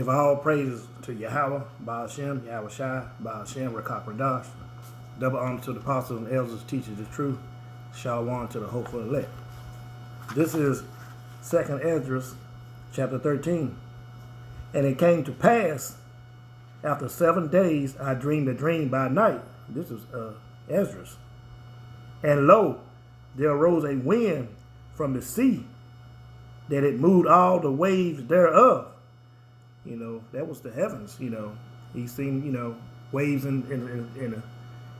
Give all praises to Yahweh, Baal Shem, Yahweh Shai, Baal Shem, Rakak Radash. Double honor to the apostles and elders, teachers of truth. Shalom to the hopeful elect. This is 2nd Esdras, chapter 13. And it came to pass, after 7 days, I dreamed a dream by night. This is Esdras. And lo, there arose a wind from the sea, that it moved all the waves thereof. You know, that was the heavens. You know, he seen, you know, waves in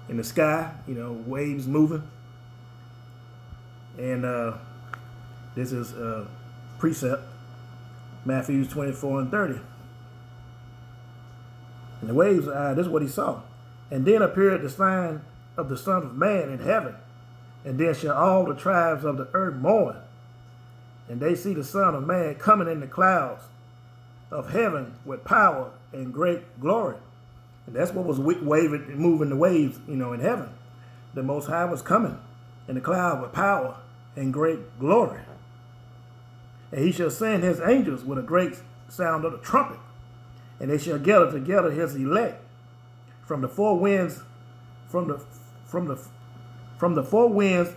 the sky. You know, waves moving. And this is precept, Matthew 24 and 30. And the waves, this is what he saw. And then appeared the sign of the Son of Man in heaven. And then shall all the tribes of the earth mourn. And they see the Son of Man coming in the clouds of heaven with power and great glory. And that's what was waving, moving the waves, you know, in heaven. The Most High was coming in the cloud with power and great glory. And he shall send his angels with a great sound of the trumpet. And they shall gather together his elect from the four winds, from the four winds,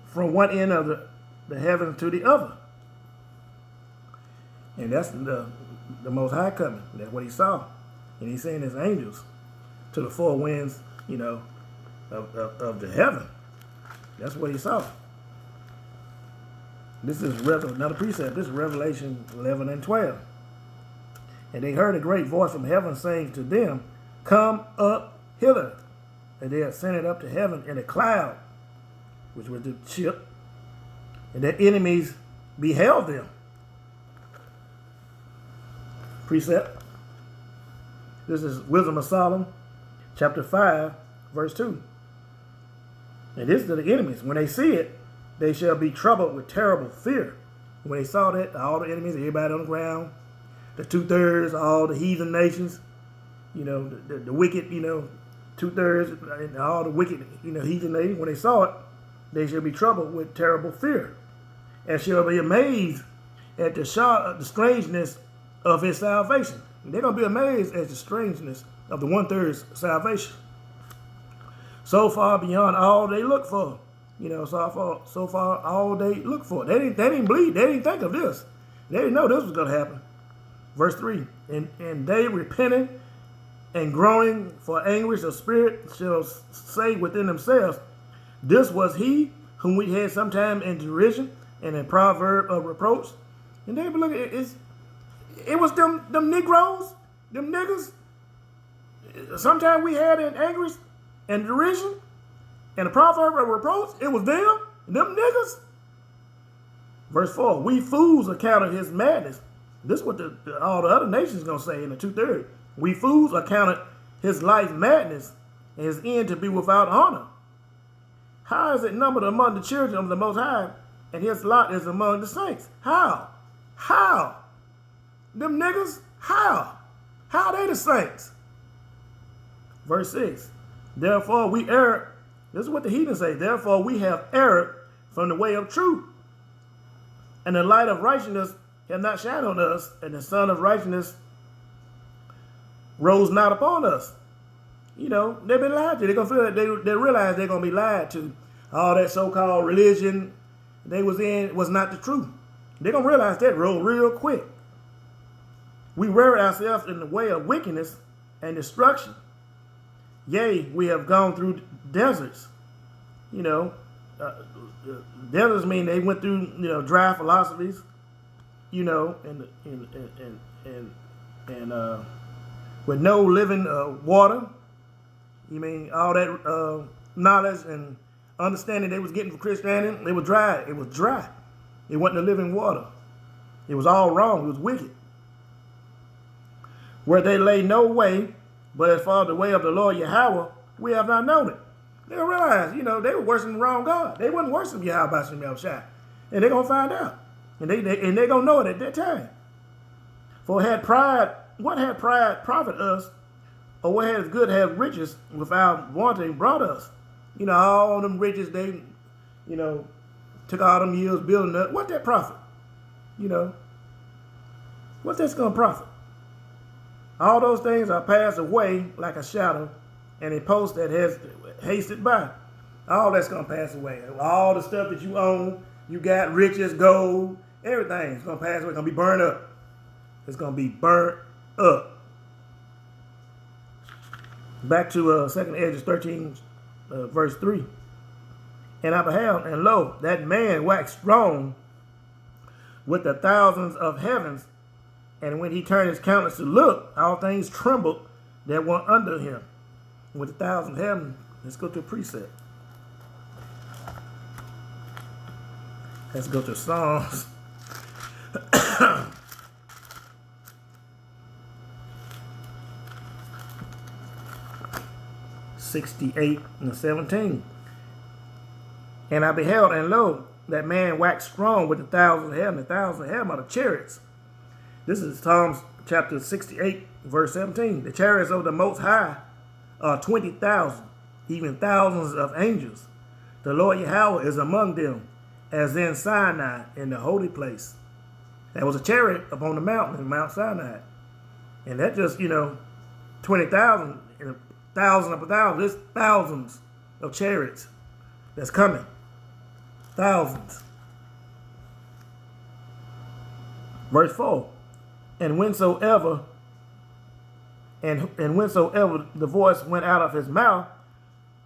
from one end of the heavens to the other. And that's the Most High coming. That's what he saw. And he's sending his angels to the four winds, you know, of the heaven. That's what he saw. This is another precept. This is Revelation 11 and 12. And they heard a great voice from heaven saying to them, come up hither. And they ascended up to heaven in a cloud, which was the ship, and their enemies beheld them. Precept. This is Wisdom of Solomon, chapter 5, verse 2. And this to the enemies. When they see it, they shall be troubled with terrible fear. When they saw that, all the enemies, everybody on the ground, the 2/3, all the heathen nations, you know, the wicked, you know, 2/3, and all the wicked, you know, heathen nations, when they saw it, they shall be troubled with terrible fear, and shall be amazed at the strangeness of his salvation. They're going to be amazed at the strangeness of the 1/3 salvation. So far beyond all they look for. You know, so far all they look for. They didn't believe. They didn't think of this. They didn't know this was going to happen. Verse 3. And they repenting and groaning for anguish of spirit shall say within themselves, this was he whom we had sometime in derision and in proverb of reproach. And they be looking, it was them Negroes, them niggas. Sometime we had in anguish and derision and a proverb of reproach. It was them niggas. Verse 4, we fools accounted his madness. This is what all the other nations going to say in the 2/3. We fools accounted his life madness and his end to be without honor. How is it numbered among the children of the Most High and his lot is among the saints? How? Them niggas? How? How they the saints? Verse 6. Therefore we erred. This is what the heathen say. Therefore we have erred from the way of truth. And the light of righteousness have not shined on us, and the sun of righteousness rose not upon us. You know, they've been lied to. They're going to feel that they realize they're going to be lied to. All that so-called religion they was in was not the truth. They're going to realize that real quick. We rear ourselves in the way of wickedness and destruction. Yea, we have gone through deserts. You know, deserts mean they went through, you know, dry philosophies. You know, and with no living water. You mean all that knowledge and understanding they was getting from Christianity, it was dry. It was dry. It wasn't the living water. It was all wrong. It was wicked. Where they lay no way, but as far as the way of the Lord Yahweh, we have not known it. They realized, you know, they were worshiping the wrong God. They wasn't worshiping Yahweh B'Shem Yahushua. And they're going to find out. And they're going to know it at that time. For what had pride profit us, or what has good have riches without wanting brought us? You know, all them riches they, you know, took all them years building up. What that profit? You know, what that's going to profit? All those things are passed away like a shadow, and a post that has hasted by. All that's going to pass away. All the stuff that you own, you got riches, gold, everything's going to pass away. It's going to be burned up. It's going to be burnt up. Back to 2nd Esdras 13, verse 3. And I beheld, and lo, that man waxed strong with the thousands of heavens. And when he turned his countenance to look, all things trembled that were under him. With the thousands of heaven, let's go to a precept. Let's go to Psalms. (68:17). And I beheld, and lo, that man waxed strong with the thousands of heaven. The thousands of heaven are the chariots. This is Psalms chapter 68, verse 17. The chariots of the Most High are 20,000, even thousands of angels. The Lord Yahweh is among them, as in Sinai, in the holy place. There was a chariot upon the mountain, in Mount Sinai. And that just, 20,000, and 1,000 up 1,000. There's thousands of chariots that's coming. Thousands. Verse 4. And whensoever the voice went out of his mouth,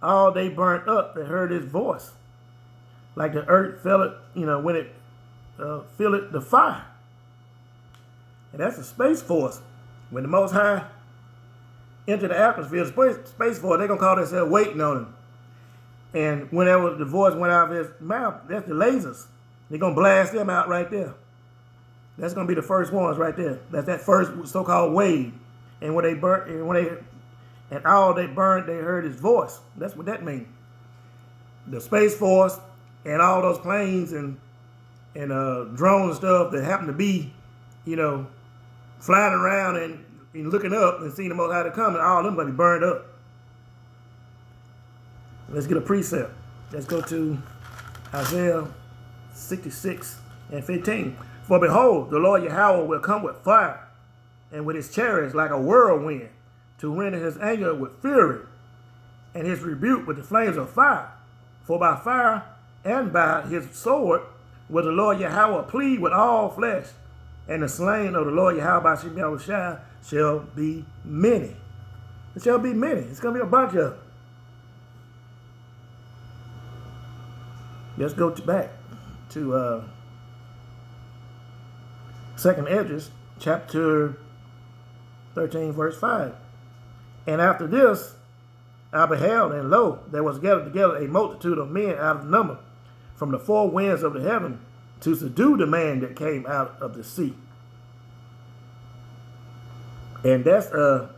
all they burnt up that heard his voice. Like the earth fell it, when it filled the fire. And that's the Space Force. When the Most High entered the atmosphere, the Space Force, they're going to call themselves waiting on him. And whenever the voice went out of his mouth, that's the lasers. They're going to blast them out right there. That's going to be the first ones right there. That's that first so-called wave. And when they burnt, and all they burned, they heard his voice. That's what that means. The Space Force and all those planes and drones and stuff that happen to be, flying around and looking up and seeing the Most High to come, and all of them going to be burned up. Let's get a precept. Let's go to Isaiah 66:15. For behold, the Lord Yahweh will come with fire, and with his chariots like a whirlwind, to render his anger with fury, and his rebuke with the flames of fire. For by fire and by his sword will the Lord Yahweh plead with all flesh, and the slain of the Lord Yahweh by Shemel shall be many. It shall be many. It's going to be a bunch of them. Let's go back to 2nd Esdras, chapter 13, verse 5. And after this, I beheld, and lo, there was gathered together a multitude of men out of number from the four winds of the heaven to subdue the man that came out of the sea. And that's the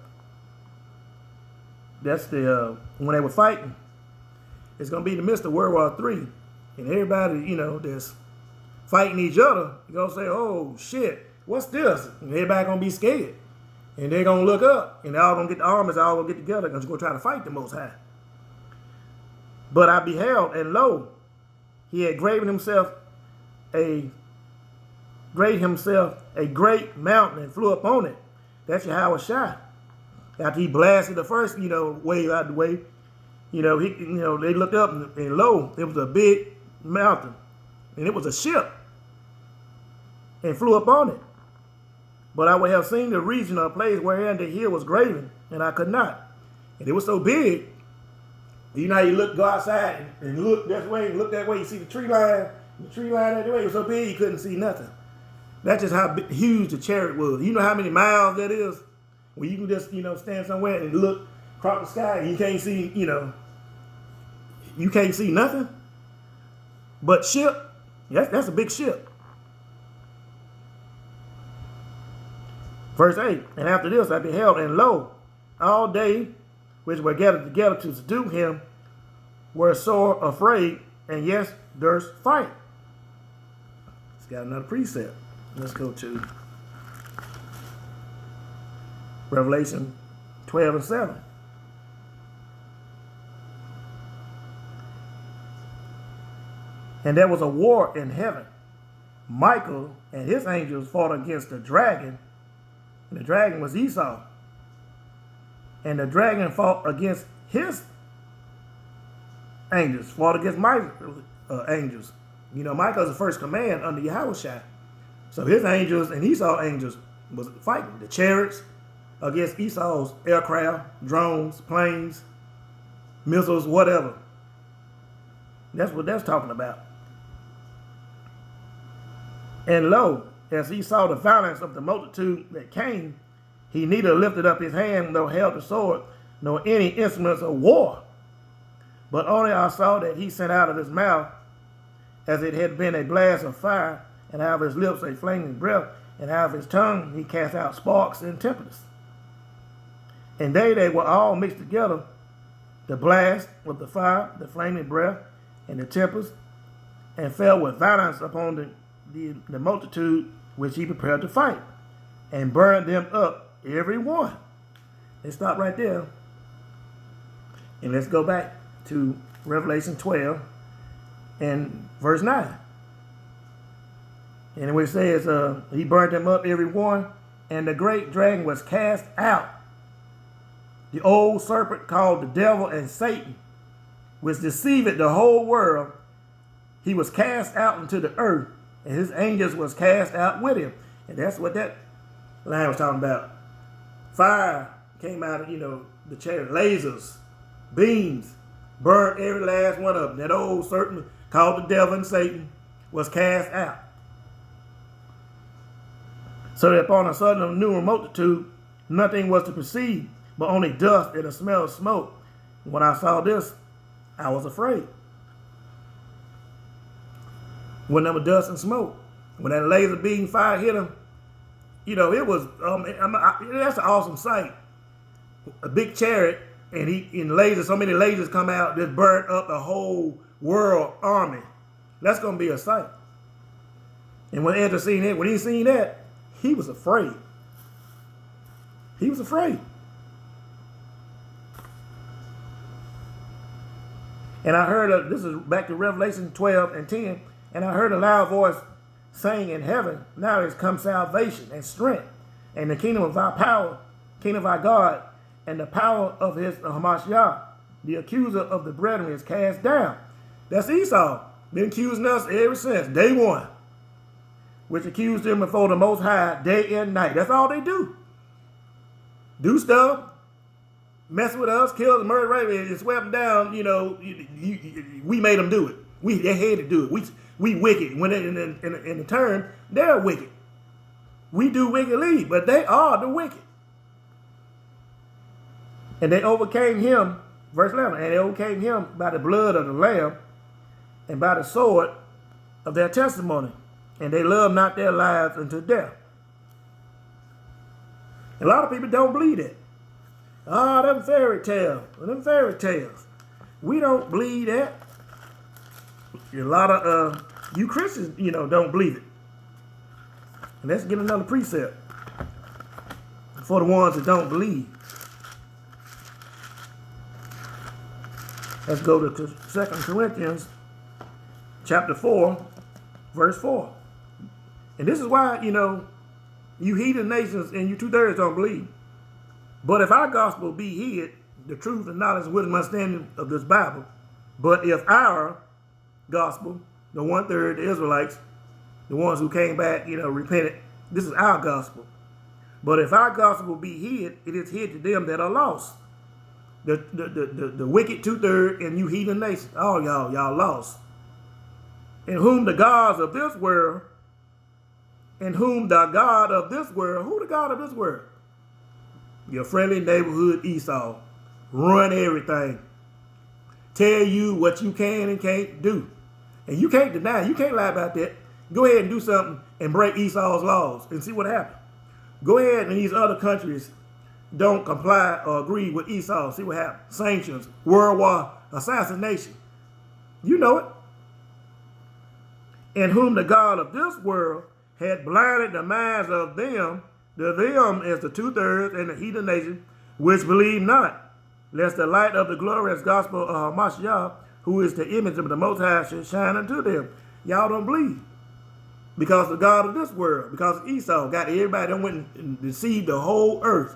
when they were fighting. It's gonna be in the midst of World War III, and everybody that's fighting each other, you're gonna say, "Oh shit, what's this?" And everybody gonna be scared, and they're gonna look up, and they're all gonna get the armies, all gonna get together, and gonna try to fight the Most High. But I beheld, and lo, he had graven himself a great mountain and flew upon it. That's Yahweh Shai. After he blasted the first, wave out the way, they looked up and lo, it was a big mountain, and it was a ship, and flew upon it. But I would have seen the region or place wherein the hill was graven, and I could not. And it was so big. How you go outside and look this way and look that way, you see the tree line that way. It was so big you couldn't see nothing. That's just how huge the chariot was. You know how many miles that is? Where you can just, stand somewhere and look across the sky and you can't see, you can't see nothing. But ship, that's a big ship. Verse 8, and after this I beheld, and lo, all they which were gathered together to subdue him were sore afraid, and yes, durst fight. It's got another precept. Let's go to Revelation 12:7. And there was a war in heaven. Michael and his angels fought against the dragon, and the dragon was Esau, And the dragon fought against his angels, fought against my angels. You know, Michael's the first command under Yahushua. So his angels and Esau's angels was fighting. The chariots against Esau's aircraft, drones, planes, missiles, whatever. That's what that's talking about. And lo, as he saw the violence of the multitude that came, he neither lifted up his hand nor held the sword, nor any instruments of war. But only I saw that he sent out of his mouth, as it had been a blast of fire, and out of his lips a flaming breath, and out of his tongue he cast out sparks and tempests. And they were all mixed together, the blast with the fire, the flaming breath, and the tempest, and fell with violence upon the multitude which he prepared to fight, and burned them up, every one. Let's stop right there. And let's go back to Revelation 12 and verse 9. And it says, he burned them up, every one, and the great dragon was cast out, the old serpent called the devil and Satan, which deceived the whole world. He was cast out into the earth, and his angels was cast out with him. And that's what that line was talking about. Fire came out of, the chariot, lasers, beams, burned every last one of them. That old serpent called the devil and Satan was cast out. So that upon a sudden of new multitude, nothing was to perceive, but only dust and a smell of smoke. When I saw this, I was afraid. When there was dust and smoke, when that laser beam fire hit him, it was, that's an awesome sight. A big chariot, and lasers, so many lasers come out, that burnt up the whole world army. That's going to be a sight. And when Ezra seen it, when he seen that, he was afraid. He was afraid. And I heard, this is back to Revelation 12 and 10, and I heard a loud voice saying in heaven, now is come salvation and strength, and the kingdom of our power, kingdom of our God, and the power of his Hamashiach. The accuser of the brethren is cast down. That's Esau. Been accusing us ever since day one, which accused him before the Most High day and night. That's all they do. Do stuff, mess with us, kill us, murder, rape, and swept them down. We made them do it. They had to do it. We wicked. When in the term, they're wicked. We do wickedly, but they are the wicked. And they overcame him, verse 11, and they overcame him by the blood of the Lamb and by the sword of their testimony. And they loved not their lives unto death. A lot of people don't believe that. Them fairy tales. We don't believe that. A lot of you Christians, don't believe it. And let's get another precept for the ones that don't believe. Let's go to 2 Corinthians chapter 4, verse 4. And this is why, you heathen nations and you 2/3 don't believe. But if our gospel be hid, the truth and knowledge, wisdom, understanding of this Bible, but if our gospel, the 1/3, the Israelites, the ones who came back, repented, this is our gospel. But if our gospel be hid, it is hid to them that are lost. The wicked 2/3 and you heathen nations, all y'all lost. In whom the gods of this world, who the God of this world? Your friendly neighborhood Esau. Run everything. Tell you what you can and can't do. And you can't deny, you can't lie about that. Go ahead and do something and break Esau's laws and see what happens. Go ahead and these other countries don't comply or agree with Esau. See what happens. Sanctions, world war, assassination. You know it. In whom the God of this world had blinded the minds of them. The them is the 2/3 and the heathen nation, which believe not, lest the light of the glorious gospel of Hamashiach, who is the image of the Most High, should shine unto them. Y'all don't believe. Because the God of this world, because Esau got everybody that went and deceived the whole earth.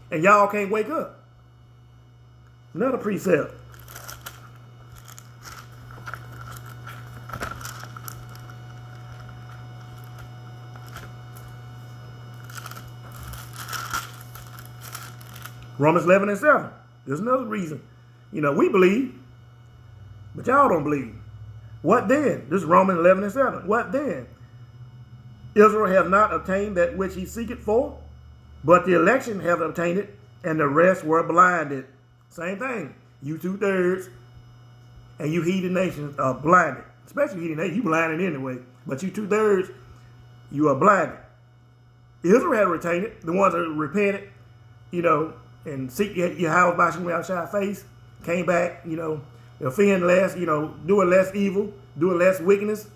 And y'all can't wake up. Another precept. Romans 11 and 7. There's another reason. We believe, but y'all don't believe. What then? This is Romans 11 and 7. What then? Israel have not obtained that which he seeketh for, but the election have obtained it, and the rest were blinded. Same thing. You 2/3, and you heathen nations are blinded. Especially heathen nations, you blinded anyway. But you 2/3, you are blinded. Israel had retained it. The ones that repented, and seek your house by Shemashai's face, came back, offend less, doing less evil, doing less wickedness.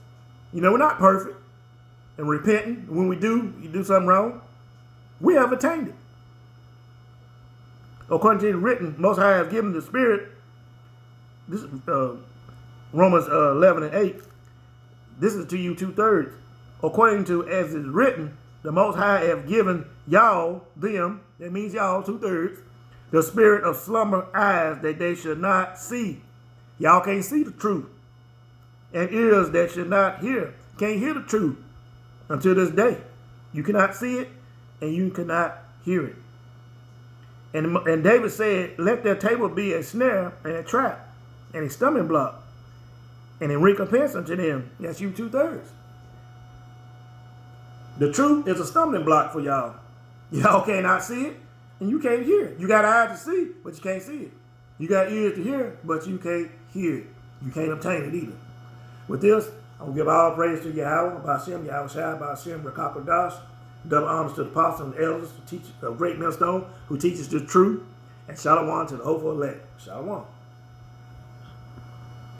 We're not perfect. And repenting, when we do, you do something wrong, we have attained it. According to the written, Most High has given the Spirit, this is Romans 11 and 8, this is to you 2/3. According to as is written, the Most High have given y'all, them, that means y'all 2/3, the spirit of slumber eyes that they should not see. Y'all can't see the truth. And ears that should not hear. Can't hear the truth until this day. You cannot see it and you cannot hear it. And David said, let their table be a snare and a trap and a stumbling block. And in recompense unto them, that's you 2/3. The truth is a stumbling block for y'all. Y'all cannot see it, and you can't hear it. You got eyes to see, but you can't see it. You got ears to hear, but you can't hear it. You can't obtain it either. With this, I will give all praise to Yahweh, Ba'ashem, Yahweh Shai, Ba'ashem, Rakakodash. Double honors to the apostles and elders, to teach a great millstone who teaches the truth, and shalom to the hopeful elect. Shalom.